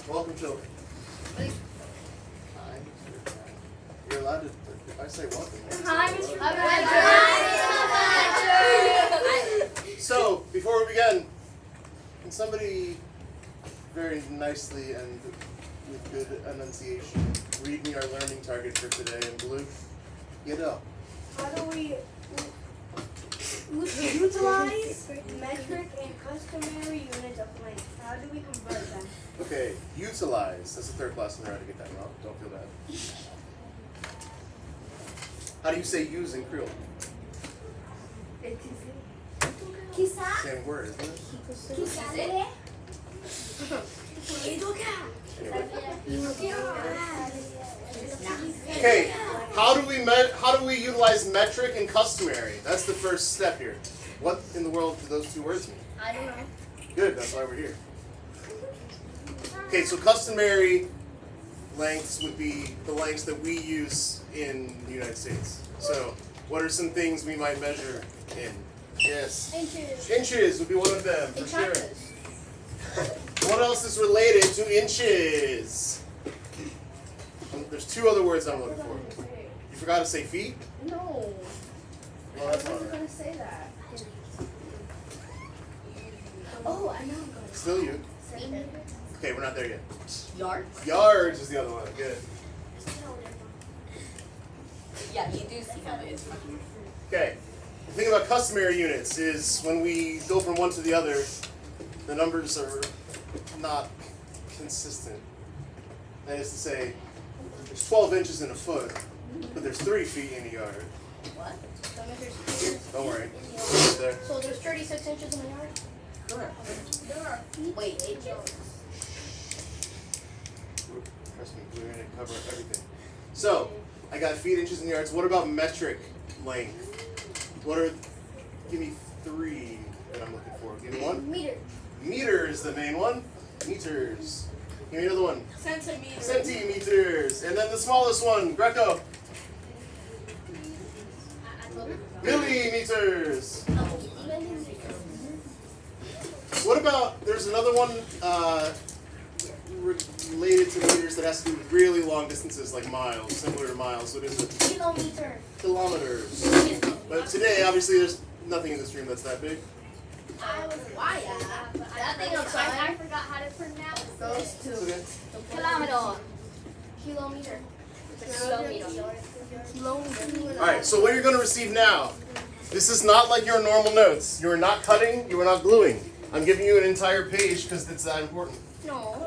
Welcome, children. Hi. You're allowed to, if I say welcome. Hi, Mr. Patrick. So, before we begin, can somebody very nicely and with good enunciation read me our learning target for today in blue? Get up. How do we utilize metric and customary units of length? How do we convert them? Okay, utilize. That's the third class in there. I had to get that wrong. Don't feel bad. How do you say use in Creole? Quizá. Same word, isn't it? Quizá. Okay, how do we utilize metric and customary? That's the first step here. What in the world do those two words mean? I don't know. Good, that's why we're here. Okay, so customary lengths would be the lengths that we use in the United States. So, what are some things we might measure in? Yes. Inches. Inches would be one of them, for sure. What else is related to inches? There's two other words I'm looking for. You forgot to say feet? No. Well, that's I all wasn't right. going to say that. Oh, I know I'm going to Still you. say it. Okay, we're not there yet. Yards? Yards is the other one. Good. Yeah, you do see how it is. Okay. The thing about customary units is when we go from one to the other, the numbers are not consistent. That is to say, there's 12 inches in a foot, but there's 3 feet in a yard. What? Don't worry. Right there. So there's 36 inches in a yard? Correct. Wait, inches? Trust me, we're going to cover everything. So, I got feet, inches, and yards. What about metric length? Give me 3 that I'm looking for. Give me 1. Meter. Meter is the main one. Meters. Give me another one. Centimeters. Centimeters. And then the smallest one, Greco. Millimeters. What about, there's another one related to meters that has to do with really long distances, like miles, similar to miles. What is it? Kilometer. Kilometers. But today, obviously, there's nothing in this room that's that big. Why? That thing outside. I forgot how to pronounce those It's two. okay. Kilometer. Kilometer. Kilometer. Alright, so what you're going to receive now, this is not like your normal notes. You are not cutting, you are not gluing. I'm giving you an entire page because it's that important. No.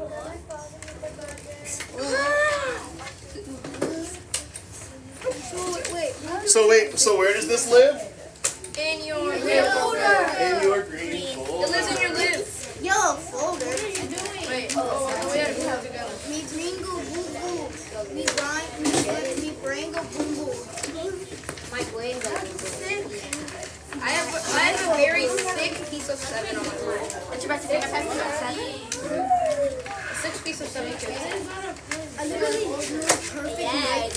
So where does this live? In your In your green folder. It lives in your lip. Yellow folder. Wait. Oh, we have to go. Me gringo boo boo. Me brango boo boo. My brain I have a very thick piece of 7 on my phone. What's your best thing? I have 7. A 6 piece of 7 too. I literally drew a perfect knife.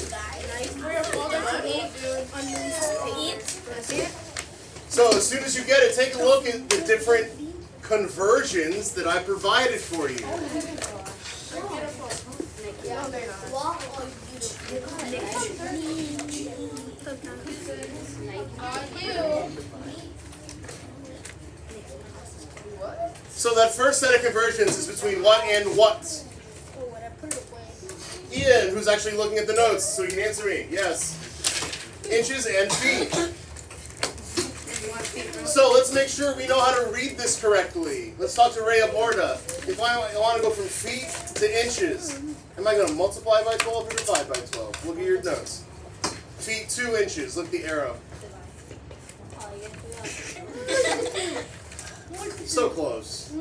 So as soon as you get it, take a look at the different conversions that I provided for you. So that first set of conversions is between what and what? Ian, who's actually looking at the notes, so he can answer me. Yes. Inches and feet. So let's make sure we know how to read this correctly. Let's talk to Ray Aborda. If I want to go from feet to inches, am I going to multiply by 12 or divide by 12? Look at your notes. Feet 2 inches. Look at the arrow. So close.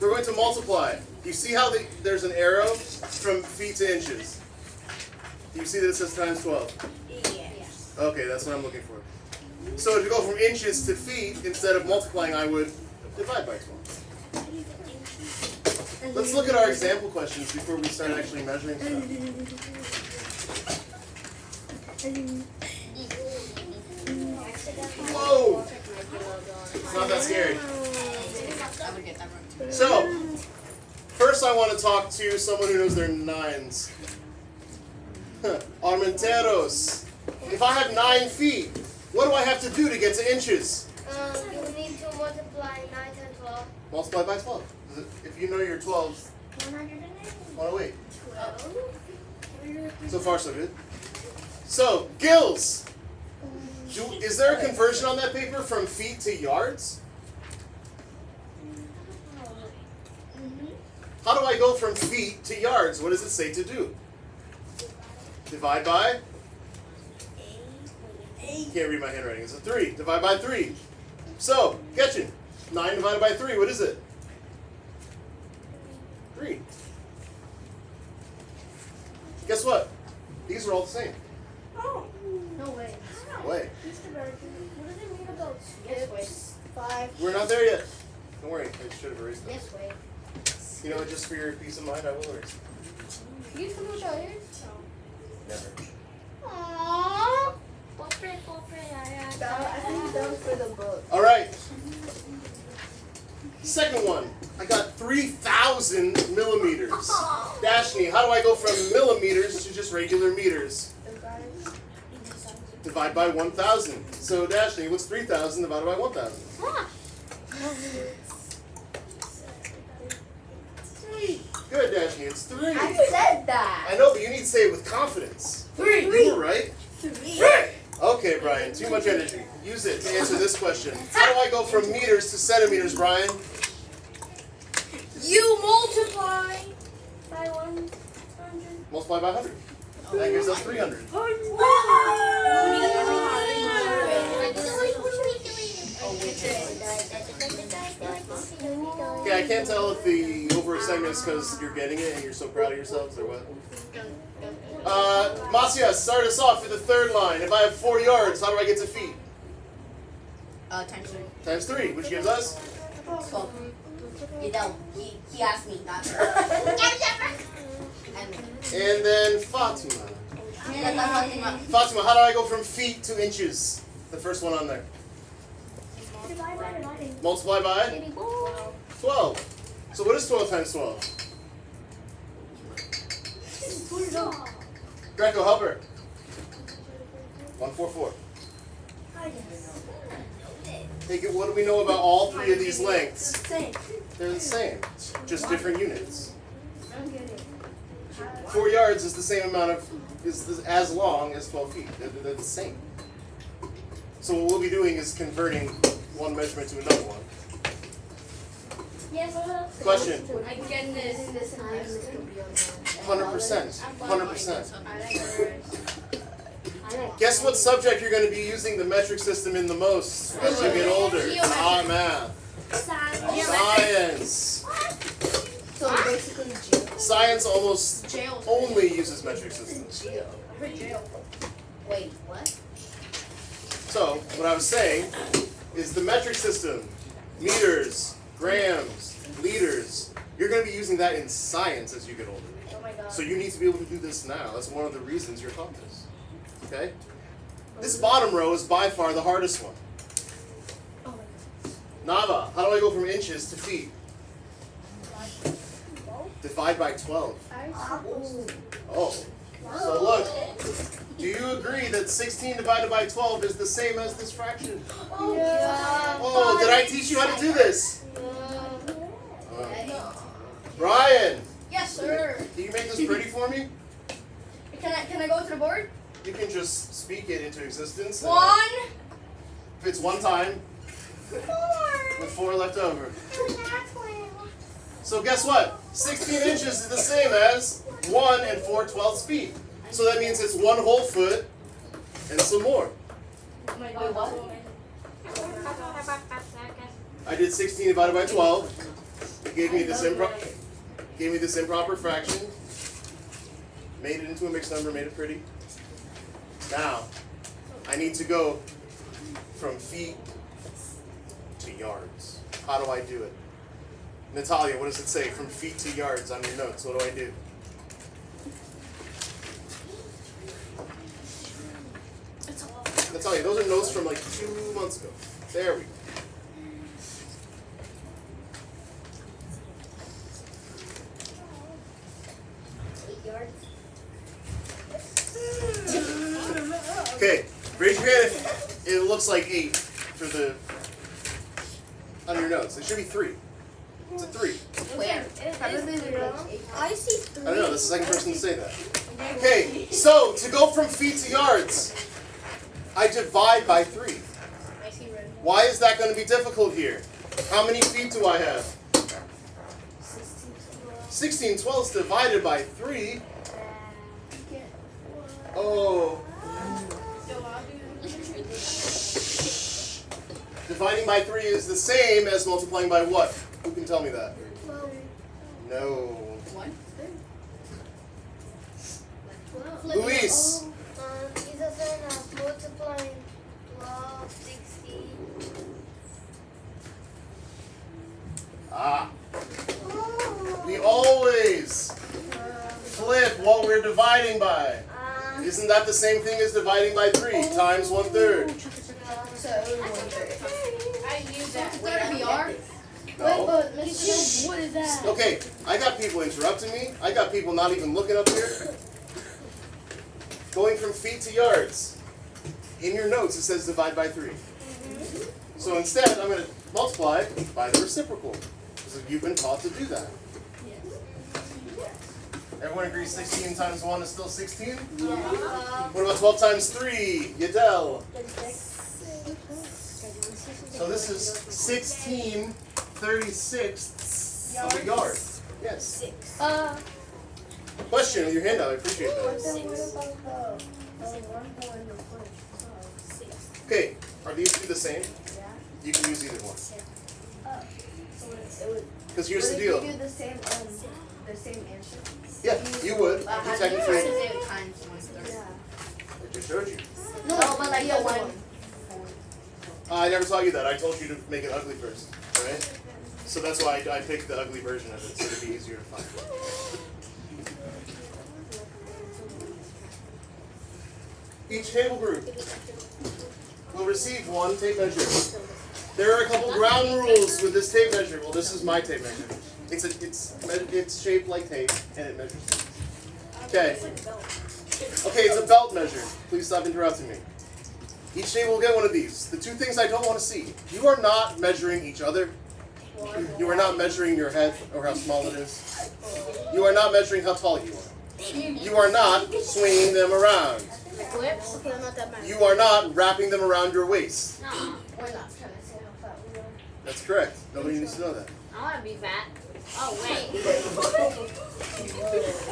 We're going to multiply. Do you see how there's an arrow from feet to inches? Do you see that it says times 12? Yes. Okay, that's what I'm looking for. So to go from inches to feet, instead of multiplying, I would divide by 12. Let's look at our example questions before we start actually measuring stuff. Whoa! It's not that scary. I would get that wrong too. So, First, I want to talk to someone who knows their nines. Armenteros. If I have 9 feet, what do I have to do to get to inches? You need to multiply 9 times 12. Multiply by 12. If you know your 12s, 108. 108. So far, so good. So, Gills. Is there a conversion on that paper from feet to yards? How do I go from feet to yards? What does it say to do? Divide by? Can't read my handwriting. It's a 3. Divide by 3. So, Getchin. 9 divided by 3. What is it? 3. Guess what? These are all the same. Oh. No way. Way. Mr. Bergen, what does it mean about Yes, wait. skips? 5. We're not there yet. Don't worry. I should have erased them. Yes, wait. You know what? Just for your peace of mind, I will erase them. You come with others? Never. Aww. I think that was for the book. All right. Second one. I got 3,000 millimeters. Dashni, how do I go from millimeters to just regular meters? Divide by 1,000. So Dashni, what's 3,000 divided by 1,000? 3. Good, Dashni. It's 3. I said that. I know, but you need to say it with confidence. 3. You were right. 3. Right. Okay, Brian. Too much energy. Use it to answer this question. How do I go from meters to centimeters, Brian? You multiply. By 100. Multiply by 100. That gives us 300. Okay, I can't tell if the overexcitement is because you're getting it and you're so proud of yourselves or what. Masia, start us off for the third line. If I have 4 yards, how do I get to feet? Times 3. Times 3, which gives us? 12. You know, he asked me not to. And then Fatima. Fatima, how do I go from feet to inches? The first one on there. Divide by 9. Multiply by 12. So what is 12 times 12? Greco, help her. 144. Take it. What do we know about all 3 of these lengths? They're the same, just different units. 4 yards is the same amount of, is as long as 12 feet. They're the same. So what we'll be doing is converting one measurement to another one. Yes. Question. I get this. 100%. 100%. Guess what subject you're going to be using the metric system in the most as you get older? Ah, math. Science. So basically, jail. Science almost Jail. only uses metric systems. Jail. Wait, what? So, what I was saying is the metric system, meters, grams, liters, you're going to be using that in science as you get older. Oh my god. So you need to be able to do this now. That's one of the reasons you're taught this. Okay? This bottom row is by far the hardest one. Oh my god. Nava, how do I go from inches to feet? Divide by 12. Oh. So look, do you agree that 16 divided by 12 is the same as this fraction? Yeah. Oh, did I teach you how to do this? Brian, Yes, sir. can you make this pretty for me? Can I go to the board? You can just speak it into existence. 1. If it's one time, with 4 left over. So guess what? 16 inches is the same as 1 and 4/12 feet. So that means it's 1 whole foot and some more. Oh my god. I did 16 divided by 12. It gave me this improper fraction. Made it into a mixed number, made it pretty. Now, I need to go from feet to yards. How do I do it? Natalia, what does it say? From feet to yards on your notes. What do I do? Natalia, those are notes from like 2 months ago. There we go. Okay, raise your hand if it looks like 8 for the on your notes. It should be 3. It's a 3. Where? Probably the I see I 3. don't know. That's the second person to say that. Okay, so to go from feet to yards, I divide by 3. I see red. Why is that going to be difficult here? How many feet do I have? 16 twelfths divided by 3. Oh. Dividing by 3 is the same as multiplying by what? Who can tell me that? No. 1. Luis. Is a sign of multiplying 12, 16. Ah. We always flip what we're dividing by. Isn't that the same thing as dividing by 3 times 1/3? I use that. It's gonna be R. No. But Mr. What is that? Okay, I got people interrupting me. I got people not even looking up here. Going from feet to yards. In your notes it says divide by 3. So instead I'm going to multiply by the reciprocal. Because you've been taught to do that. Everyone agrees 16 times 1 is still 16? What about 12 times 3? Yadel. So this is 16 36ths of a yard. Yes. Question with your hand out. I appreciate that. What about the 1 the first? Okay, are these two the same? You can use either one. Because here's the deal. the same answer? Yeah, you would. You technically. Times 1/3. I just showed you. No, but like the 1. I never taught you that. I told you to make it ugly first, right? So that's why I picked the ugly version of it, so it'd be easier to find. Each table group will receive 1 tape measure. There are a couple ground rules with this tape measure. Well, this is my tape measure. It's shaped like tape and it measures things. Okay. Okay, it's a belt measure. Please stop interrupting me. Each table will get one of these. The 2 things I don't want to see. You are not measuring each other. You are not measuring your head or how small it is. You are not measuring how tall you are. You are not swinging them around. Whips? Okay, I'm not that bad. You are not wrapping them around your waist. No. We're not trying to say how fat we are. That's correct. Nobody needs to know that. I want to be fat. Oh, wait.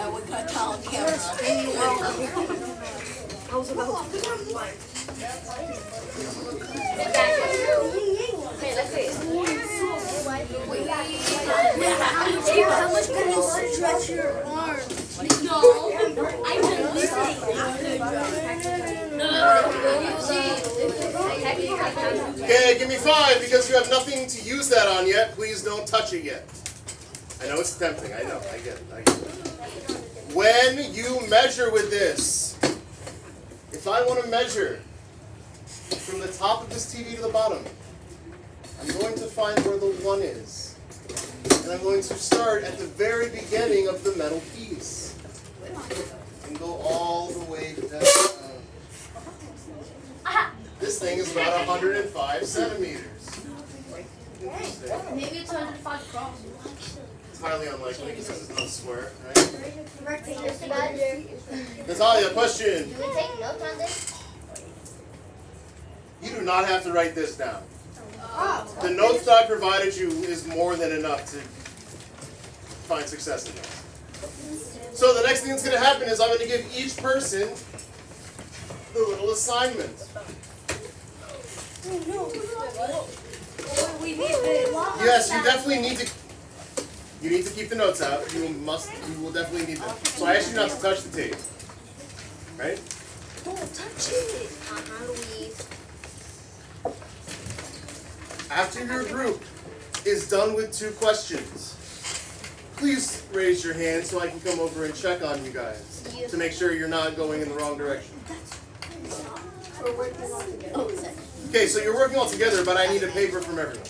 I would cut down camera. I was about to Hey, let's see. How much can you stretch your arm? No, I've been listening. Okay, give me 5 because you have nothing to use that on yet. Please don't touch it yet. I know it's tempting. I know. I get it. When you measure with this, if I want to measure from the top of this TV to the bottom, I'm going to find where the 1 is. And I'm going to start at the very beginning of the metal piece. And go all the way down. This thing is about 105 centimeters. Interesting. Maybe it's 105 across. It's highly unlikely because it's not square, right? Rectangle. Natalia, question. Do we take notes on this? You do not have to write this down. The notes that I provided you is more than enough to find success in this. So the next thing that's going to happen is I'm going to give each person the little assignment. We need this. Yes, you definitely need to. You need to keep the notes out. You will definitely need them. So I asked you not to touch the tape. Right? Don't touch it. How do we... After your group is done with 2 questions, please raise your hand so I can come over and check on you guys to make sure you're not going in the wrong direction. We're working all together. Okay, so you're working all together, but I need a paper from everyone.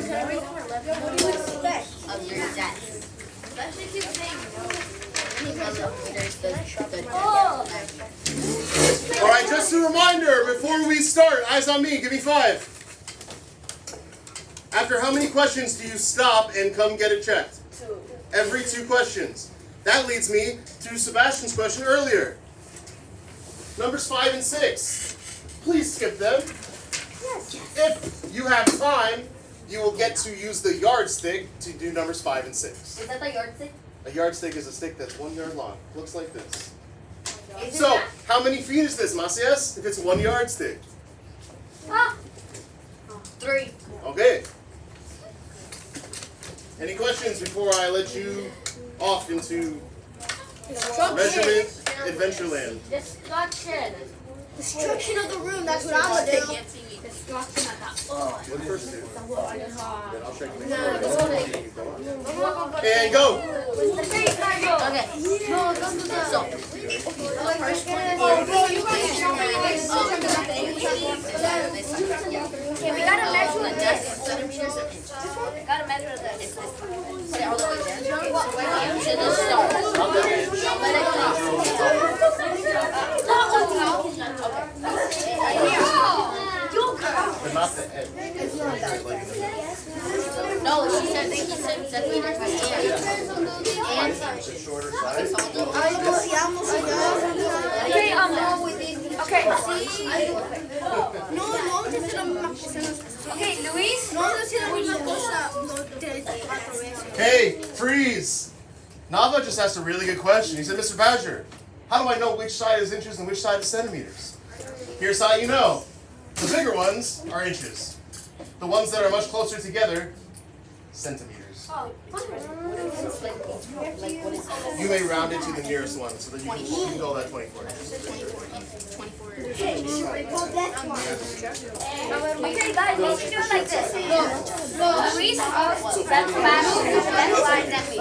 of your desk. All right, just a reminder before we start. Eyes on me. Give me 5. After how many questions do you stop and come get it checked? 2. Every 2 questions. That leads me to Sebastian's question earlier. Numbers 5 and 6. Please skip them. If you have time, you will get to use the yardstick to do numbers 5 and 6. Is that the yardstick? A yardstick is a stick that's 1 yard long. Looks like this. Is it So, that? how many feet is this, Macias? If it's 1 yardstick. 3. Okay. Any questions before I let you off into Measurement Adventureland? Destruction of the room, that's what I'm gonna do. Destruction of the Look first, dude. Then I'll check you No, next this one time. You go on. And go! Okay. No, don't do that. So, the first one is Okay, we gotta measure the this. desk centimeters and inches. We gotta measure this. Say all the way there. To the start. Let it But not the head. No, she said he said centimeters and It's a shorter side. Okay, okay, Luis. Hey, freeze! Nava just asked a really good question. He said, Mr. Badger, how do I know which side is inches and which side is centimeters? Here's how you know. The bigger ones are inches. The ones that are much closer together, centimeters. You may round it to the nearest one so that you can go that 24 inches. Okay, guys, we should do it like this. Look, Luis, that's fine. That's me.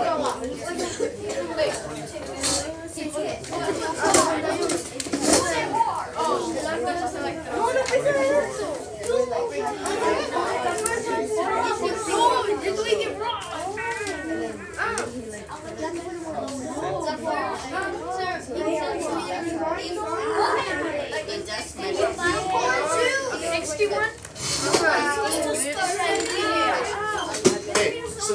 the desk measures. 61? Hey, so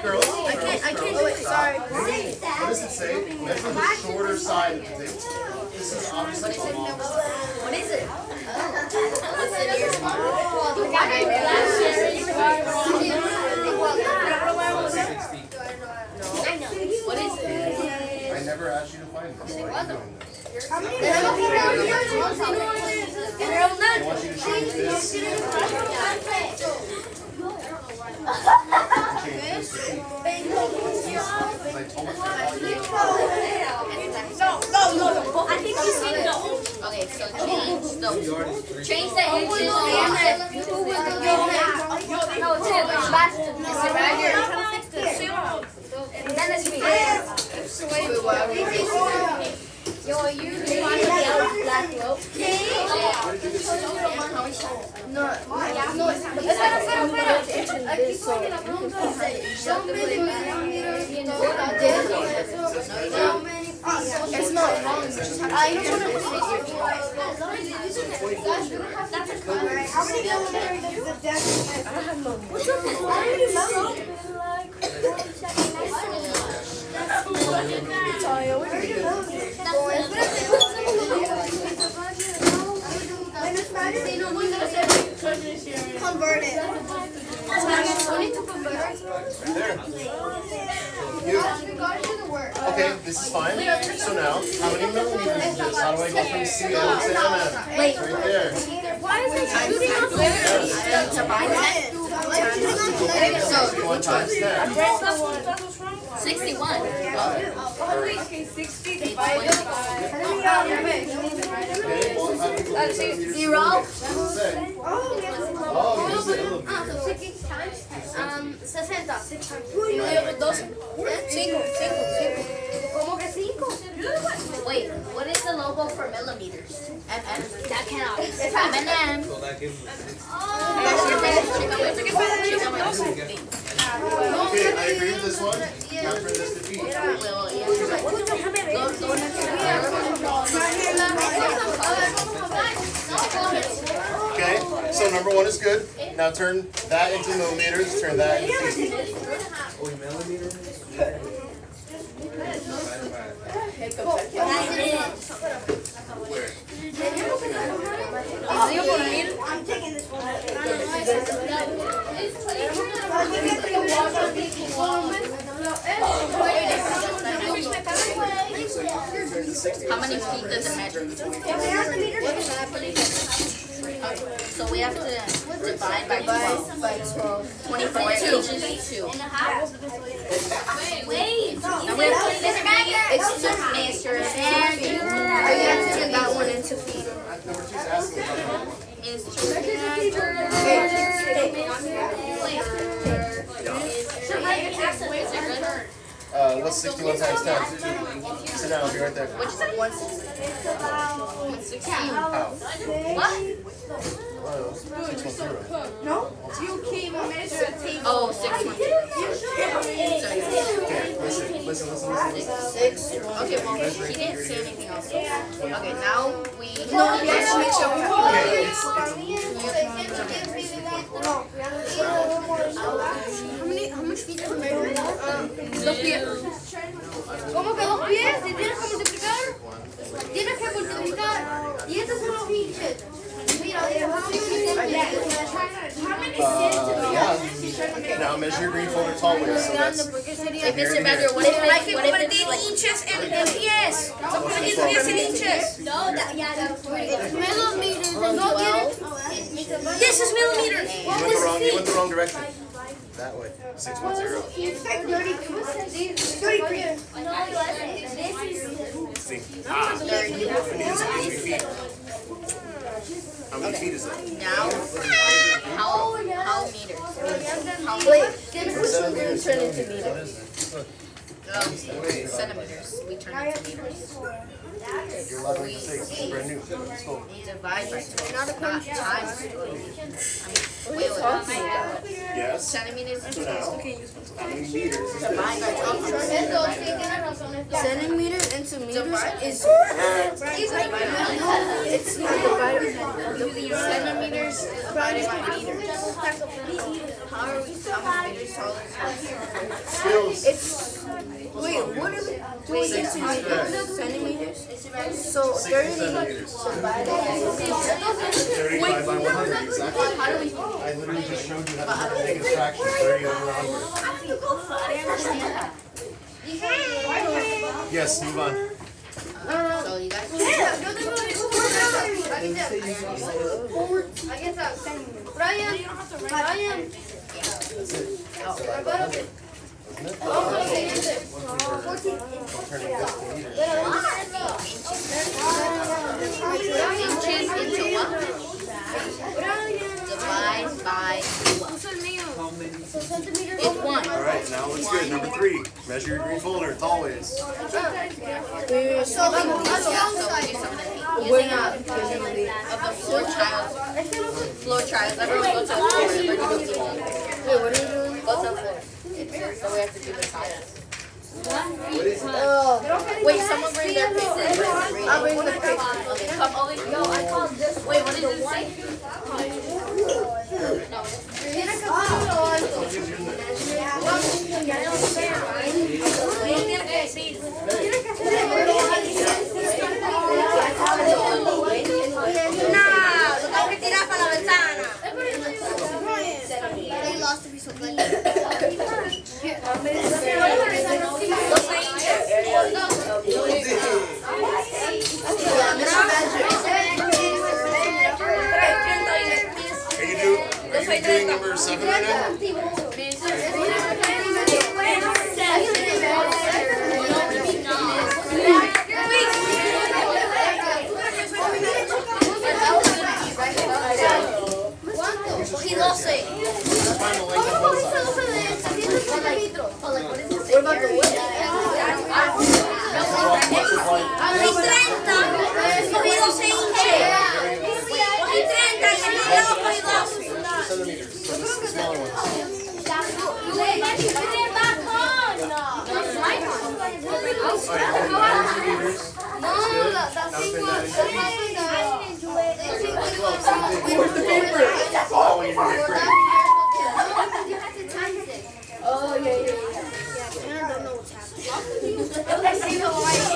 girls, I can't do it, sorry. what does it say? Measure the shorter side of the table. This is obviously a long side. What is it? What's the nearest one? What is it? I never asked you to find this. Why are you doing this? I want you to change this. And change this to feet. Because I told you. I think you said no. Okay, so change the inches and No, it's him. It's Sebastian. It's Sebastian. And then it's me. Yo, are you trying to get out of black rope? It's not long. I know How many millimeters is the desk? What's up? Why are you convert it. Okay, this is fine. So now, how many millimeters is this? How do I go from CL to MM? Wait. Right there. Why is it shooting up there? So 1 times 10. 61. Okay, 60 divided by... Okay, well, how do you go from centimeters to 0. millimeters? What does it say? Oh, you said millimeters. 6 times 60. 6 times. 5. Wait, what is the elbow for millimeters. That cannot. M&M. So that gives us Okay, I agree with this one. Not for this defeat. Okay, so number one is good. Now turn that into millimeters, turn that into feet. millimeters. Where? I'm taking this one. How many feet does it measure? So we have to divide by 12. 24 inches 2. Wait. And we have to it's to measure and you have to turn that one into feet. Number two's asking about that. Is to What's 61 times 10? Sit down, I'll be right there. Which is 160. How? What? Oh, 610. No? You came and measured a table. Oh, 610. Okay, listen. 6. Okay, well, he didn't say anything else. Okay, now we. No, we have to make sure we have. Okay, it's How much feet does it measure? Los pies. ¿Cómo que los pies? ¿Si tienes que multiplicar? Tienes que multiplicar. Y estos son los pinches. Mira, yeah. Now measure your green folder tall ways. So that's Mr. Bender, what if it's like inches en pies. Son pies en inches. No, Millimeters. No, this is millimeters. you went the wrong direction. That way. 610. See. It needs to be feet. How many feet is that? now? How meters? Centimeters. Centimeters. We turn it to meters. You're 11 mistakes. It's brand new. Let's go. We divide by 12. Not times 12. Wait. Yes. Centimeters. So now, how many meters is this? Divide by 12. Centimeters into meters is It's not divided. Centimeters divided by meters. How many meters tall is Skills. wait, what are we doing into meters? Centimeters? So 60 centimeters. 30 divided by 100. Exactly. I literally just showed you how to make a fraction 30 over 100. Yes, move on. So you guys. Brian. That's it. Wasn't it? Turning this to meters. Inches into what? Divide by what? It's 1. Alright, now let's good. Number 3. Measure your green folder, tall ways. So we do some of the using of the floor trials. Everyone go to the floor. Everybody go to the floor. Go to the floor. So we have to do the tiles. Wait, someone bring their paper. I'll bring the paper. Okay, come over here. Wait, what did it say? They lost to be so good. Are you doing number 7 right now? He lost it. Let's find the length of both sides. What about the width? Multiply. Alright, then 92 meters. No, that thing was. I didn't do it. Well, same thing. Where's the paper? Oh, you can get credit. You have to times it. Oh, yeah. Yeah, I don't know what's happening. I see the light.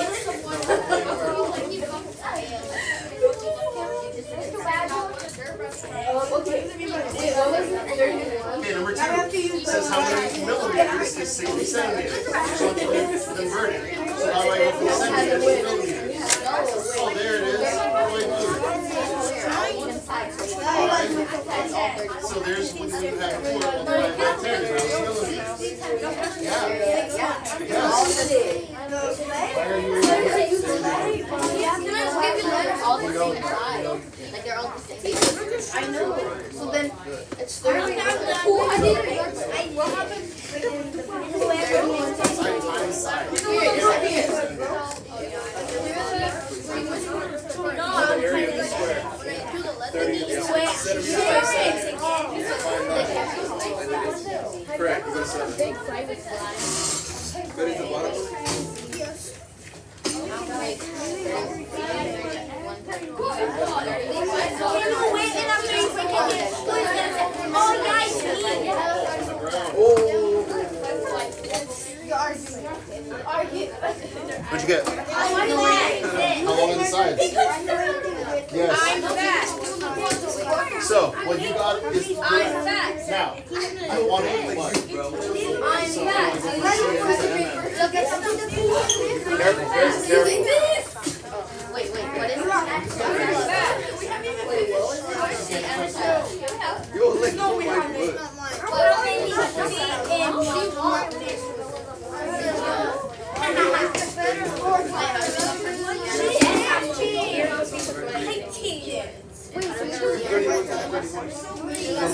Okay. Wait, what was it? 31. Okay, number 2. It says how many millimeters is 60 centimeters. So it's converted. So how do I go from centimeters to millimeters? Oh, there it is. How do I do it? So there's what you had before. Multiplied by 10 is how many millimeters? Yeah. Yes. Why are you All the same size. Like they're all the same. I know. So then it's 30. area of the square? 30 Correct. You go 7. Good at the bottom. What'd you get? How long are the sides? Yes. So, what you got is correct. Now, I want it what? So, Wait, what is it? You're like so white wood. From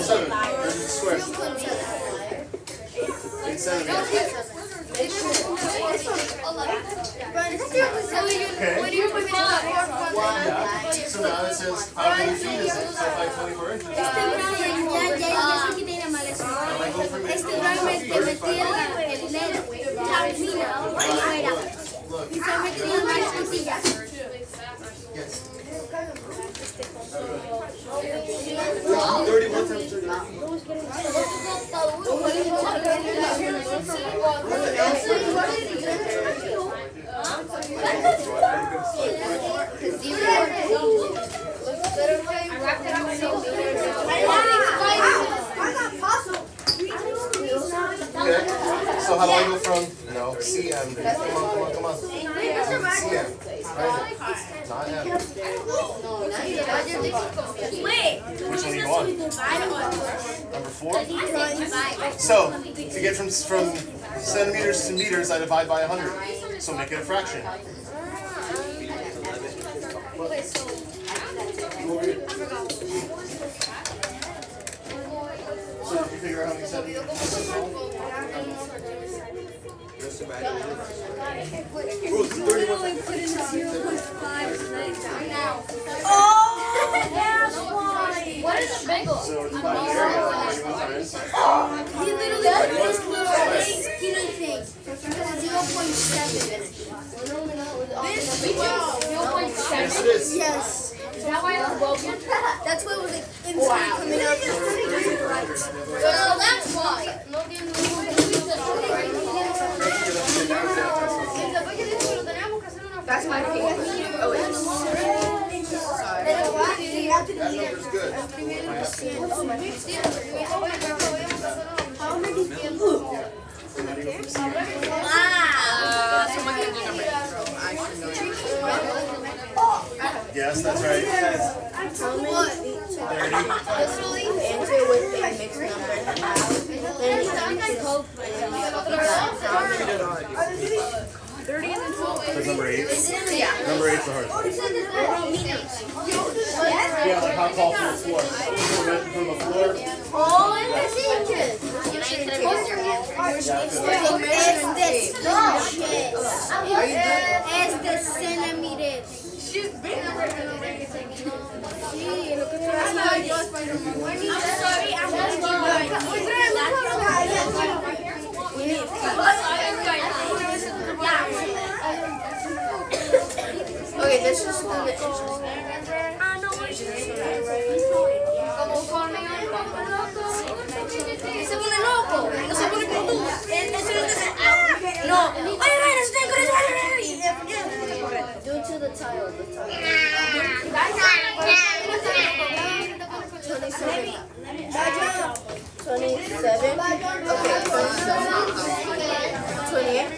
7. There's the square. 8 centimeters. Okay. So now it says, how many feet is it? So by 24 inches. Now I go from 8 to 35 Look. Yes. 31 times 30. Okay. So how do I go from, CM? Come on. CM. Right? Not M. Which one do you want? Number 4? So, to get from centimeters to meters, I divide by 100. So make it a fraction. So did you figure out how many centimeters? That's the bad. Bro, it's 31 What is a bagel? So divide the area by 31 times. He literally put this little skinny thing. 0.7. Yes, it is. Yes. Is that why it's broken? That's what was like instantly coming out. So that's why. That's my favorite. Oh, wait. That number's good. So now you go from CM. Someone can do number 8, bro. I should know that. Yes, that's right. 30. Answer with a mixed number. That's number 8. Yeah. Number 8's the hardest. Yeah, like how tall from the floor. So measure from the floor. Oh, and the inches. You know, you could have used your answer. Es de centimeters. Yeah. let's just do the inches. Como conmigo. Se pone loco. No se pone como tú. No. Oye, ven, estoy con eso. Due to the tile, the tile. 27. Okay, 28.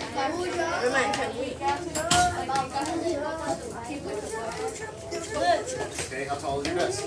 Remind 28. Okay, how tall is your desk?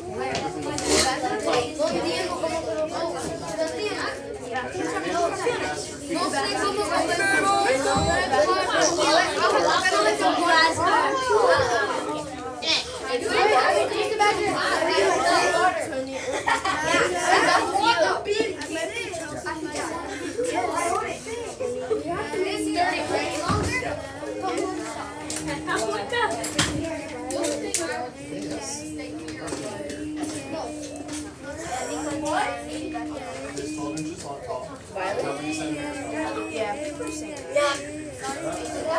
It's 12 inches tall. How many centimeters? Yeah.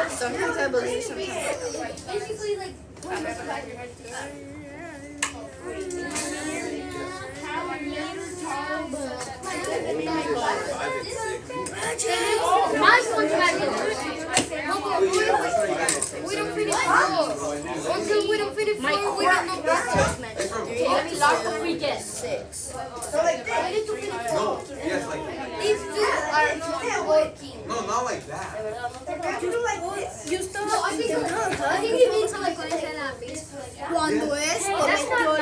Sometimes I believe, sometimes. Basically, like, mine's going back in. We don't finish four. Until we don't finish four, we get no business. Let me lock the weekend. 6. We need to finish No, four. yes, like that. These two are not working. No, not like that. I think he means like Cuando esto metió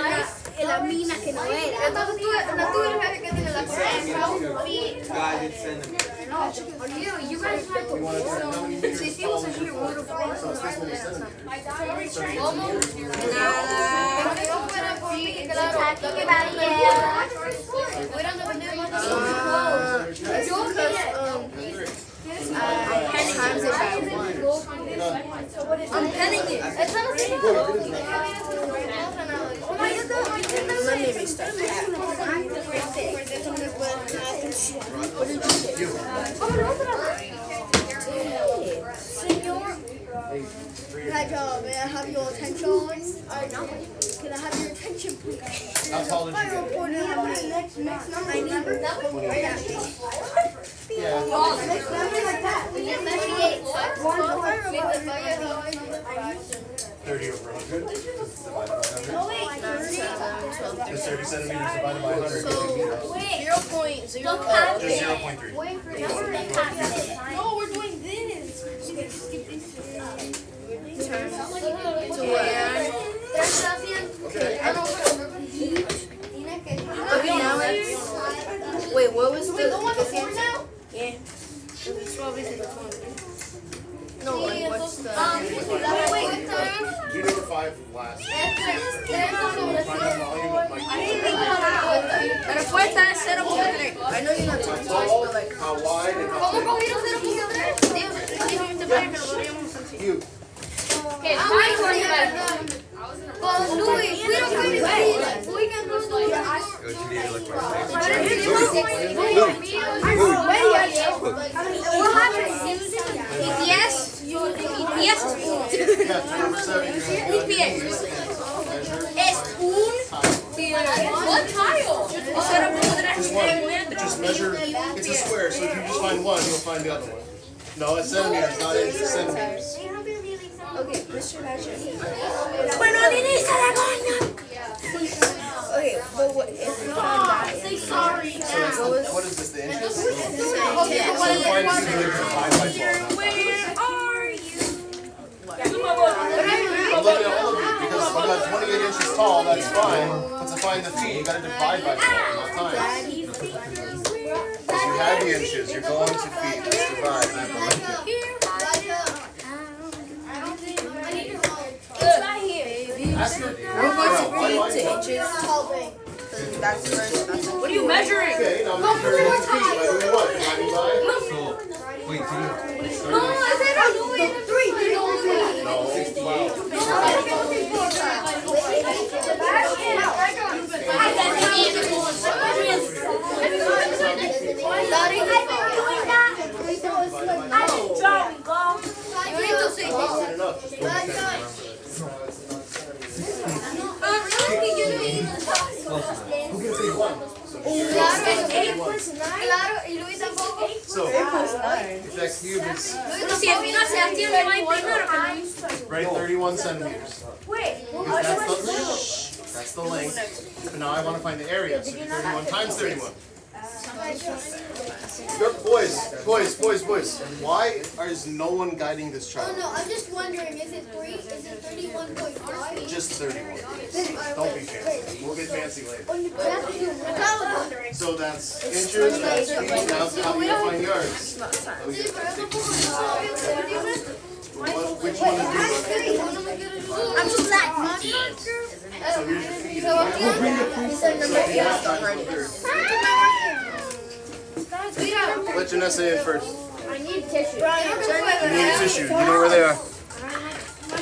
la mina que no era. entonces tú eres el que tiene la God did send him. You guys have to You want to know how many meters Si tall hicimos is aquí your un desk? So it's this many centimeters. ¿Cómo? Pero si no fuera por mí, claro, lo que hubieran dependido más de nosotros. It's because, times it by 1. I'm penning it. It's not a single. Let me restart that. What did you do? May I have your attention? Can I have your attention, please? How tall did you get? My neighbor. Yeah. Mexico. 30 over 100 is divided by 100. Is 30 centimeters divided by 100? So, 0.0. Just 0.3. No, we're doing this. Okay. Okay, now let's. Wait, what was the answer? Yeah. It's 12 is 20. No, like, what's the. Do number 5 last. Find the volume of my La respuesta es 0.3. I know you're not talking How twice, tall, but like. how wide, and how ¿Cómo thick. cogieron 0.3? You. But Louis, we don't finish it. We can do You need to look What happened? EPS? EPS is Yeah, to number 7. EPS. Es un what tile? Just measure. It's a square, so if you just find one, you'll find the other one. No, it's centimeters, not inches. Centimeters. Okay, Mr. Badger. Bueno, dice la coña. Okay, but what if we found that? sorry. So it's, what is this, the inches? So Yeah. find 2 meters divided by 12. Where are you? I'm looking at all of you because you got 28 inches tall, that's fine. But to find the feet, you gotta divide by 12, not times. Because you have the inches, you're going to feet, let's divide. Ask her. We're going to feet to inches. That's the first. What are you measuring? Okay, now measure in feet by doing what? Dividing by? So, wait, can you? No, I said three. No. You need to say Enough. Just don't be Claro, y Luis tampoco. So if that cube is Pero si el vino Sebastián no va a imprimer, right 31 centimeters. Because that's the length. But now I want to find the area. So do 31 times 31. Boys. Why is no one guiding this Oh child? no, I'm just wondering, is it 31.5? Just 31. Don't be fancy. We'll get fancy later. So that's inches, that's feet. Now how do you find yards? Which one is this? I'm just like, So here's your feet. So So that's times the third. Let Janessa in first. I need tissue. You need a tissue. You know where they are.